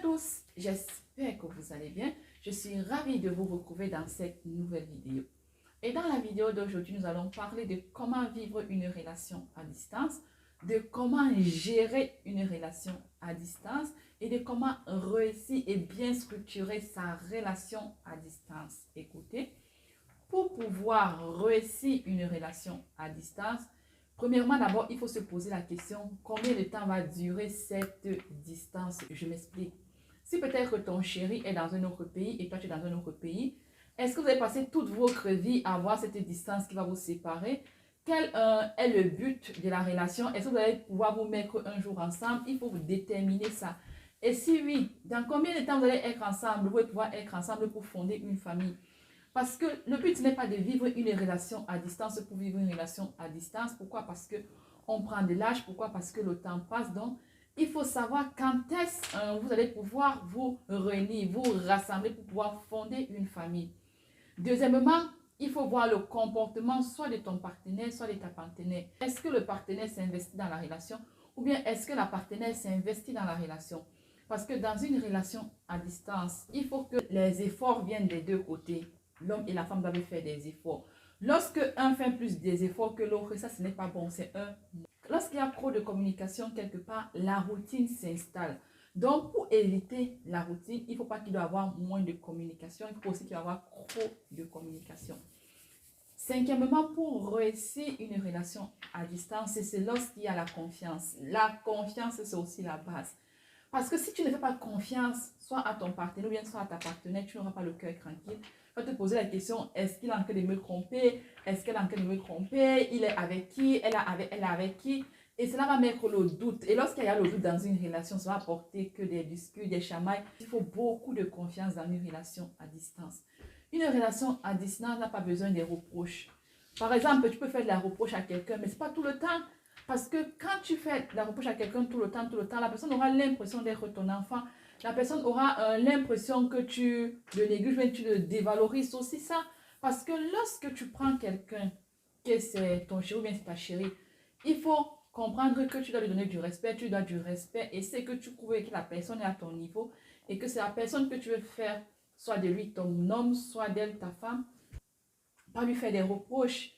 tous, j'espère que vous allez bien. Je suis ravie de vous retrouver dans cette nouvelle vidéo. Et dans la vidéo d'aujourd'hui, nous allons parler de comment vivre une relation à distance, de comment gérer une relation à distance et de comment réussir et bien structurer sa relation à distance. Écoutez, pour pouvoir réussir une relation à distance, premièrement, d'abord, il faut se poser la question, combien de temps va durer cette distance? Je m'explique. Si peut-être ton chéri est dans un autre pays et toi tu es dans un autre pays, est-ce que vous allez passer toute votre vie à avoir cette distance qui va vous séparer? Quel est le but de la relation? Est-ce que vous allez pouvoir vous mettre un jour ensemble? Il faut vous déterminer ça. Et si oui, dans combien de temps vous allez être ensemble? Vous allez pouvoir être ensemble pour fonder une famille. Parce que le but n'est pas de vivre une relation à distance pour vivre une relation à distance. Pourquoi? Parce qu'on prend de l'âge. Pourquoi? Parce que le temps passe. Donc, il faut savoir quand est-ce que vous allez pouvoir vous réunir, vous rassembler pour pouvoir fonder une famille. Deuxièmement, il faut voir le comportement soit de ton partenaire, soit de ta partenaire. Est-ce que le partenaire s'investit dans la relation ou bien est-ce que la partenaire s'investit dans la relation? Parce que dans une relation à distance, il faut que les efforts viennent des deux côtés. L'homme et la femme doivent faire des efforts. Lorsque un fait plus des efforts que l'autre, ça ce n'est pas bon, c'est un. Lorsqu'il y a trop de communication quelque part, la routine s'installe. Donc pour éviter la routine, il ne faut pas qu'il doit y avoir moins de communication, il faut aussi qu'il y ait avoir trop de communication. Cinquièmement, pour réussir une relation à distance, c'est lorsqu'il y a la confiance. La confiance, c'est aussi la base. Parce que si tu ne fais pas confiance, soit à ton partenaire ou bien soit à ta partenaire, tu n'auras pas le cœur tranquille. Tu vas te poser la question, est-ce qu'il est en train de me tromper? Est-ce qu'elle est en train de me tromper? Il est avec qui? Elle est avec qui? Et cela va mettre le doute. Et lorsqu'il y a le doute dans une relation, ça va apporter que des disputes, des chamailles. Il faut beaucoup de confiance dans une relation à distance. Une relation à distance n'a pas besoin des reproches. Par exemple, tu peux faire de la reproche à quelqu'un, mais ce n'est pas tout le temps. Parce que quand tu fais la reproche à quelqu'un tout le temps, la personne aura l'impression d'être ton enfant. La personne aura l'impression que tu le négliges, mais tu le dévalorises aussi ça. Parce que lorsque tu prends quelqu'un, que c'est ton chéri ou bien c'est ta chérie, il faut comprendre que tu dois lui donner du respect, tu dois du respect et c'est que tu prouves que la personne est à ton niveau et que c'est la personne que tu veux faire, soit de lui ton homme, soit d'elle ta femme, pas lui faire des reproches.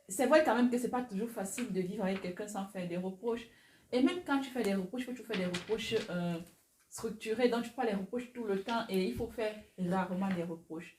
C'est vrai quand même que c'est pas toujours facile de vivre avec quelqu'un sans faire des reproches. Et même quand tu fais des reproches, il faut que tu fasses des reproches structurés. Donc, tu fais pas les reproches tout le temps et il faut faire rarement des reproches.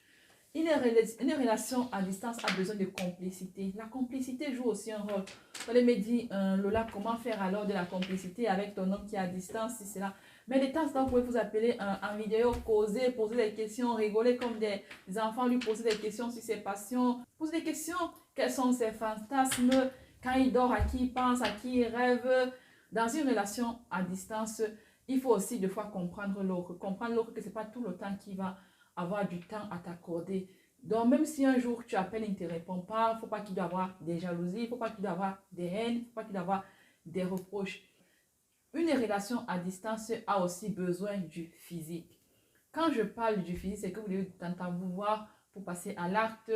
Une relation à distance a besoin de complicité. La complicité joue aussi un rôle. Vous allez me dire, Lola, comment faire alors de la complicité avec ton homme qui est à distance, si c'est là. Mais de temps en temps, vous pouvez vous appeler en vidéo, causer, poser des questions, rigoler comme des enfants, lui poser des questions sur ses passions. Poser des questions, quels sont ses fantasmes, quand il dort, à qui il pense, à qui il rêve. Dans une relation à distance, il faut aussi des fois comprendre l'autre. Comprendre l'autre que ce n'est pas tout le temps qu'il va avoir du temps à t'accorder. Donc, même si un jour tu appelles et il ne te répond pas, il ne faut pas qu'il doit avoir des jalousies, il ne faut pas qu'il doit avoir des haines, il ne faut pas qu'il doit avoir des reproches. Une relation à distance a aussi besoin du physique. Quand je parle du physique, c'est que vous devez t'entendre vous voir pour passer à l'acte.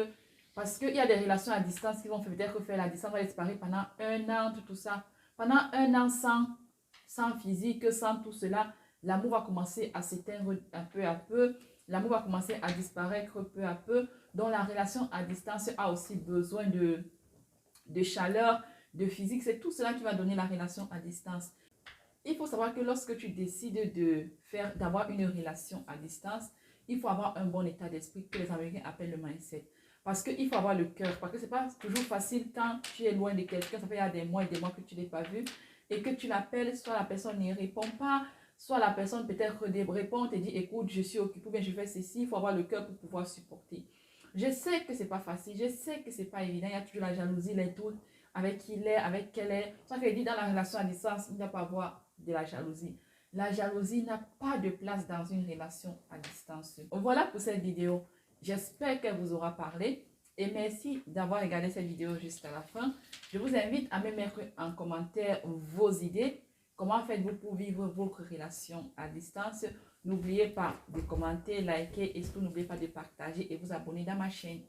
Parce qu'il y a des relations à distance qui vont peut-être faire la distance, va disparaître pendant un an, tout ça. Pendant un an sans physique, sans tout cela, l'amour va commencer à s'éteindre un peu à peu. L'amour va commencer à disparaître peu à peu. Donc la relation à distance a aussi besoin de chaleur, de physique. C'est tout cela qui va donner la relation à distance. Il faut savoir que lorsque tu décides d'avoir une relation à distance, il faut avoir un bon état d'esprit que les Américains appellent le mindset. Parce qu'il faut avoir le cœur. Parce que ce n'est pas toujours facile quand tu es loin de quelqu'un. Ça fait des mois et des mois que tu ne l'as pas vu. Et que tu l'appelles, soit la personne n'y répond pas, soit la personne peut-être répond, te dit écoute, je suis occupée, bien je fais ceci. Il faut avoir le cœur pour pouvoir supporter. Je sais que ce n'est pas facile. Je sais que ce n'est pas évident. Il y a toujours la jalousie, les doutes, avec qui il est, avec quelle est. C'est ça qu'il dit dans la relation à distance, il ne doit pas avoir de la jalousie. La jalousie n'a pas de place dans une relation à distance. Voilà pour cette vidéo. J'espère qu'elle vous aura parlé. Et merci d'avoir regardé cette vidéo jusqu'à la fin. Je vous invite à me mettre en commentaire vos idées. Comment faites-vous pour vivre votre relation à distance? N'oubliez pas de commenter, liker et surtout n'oubliez pas de partager et vous abonner dans ma chaîne.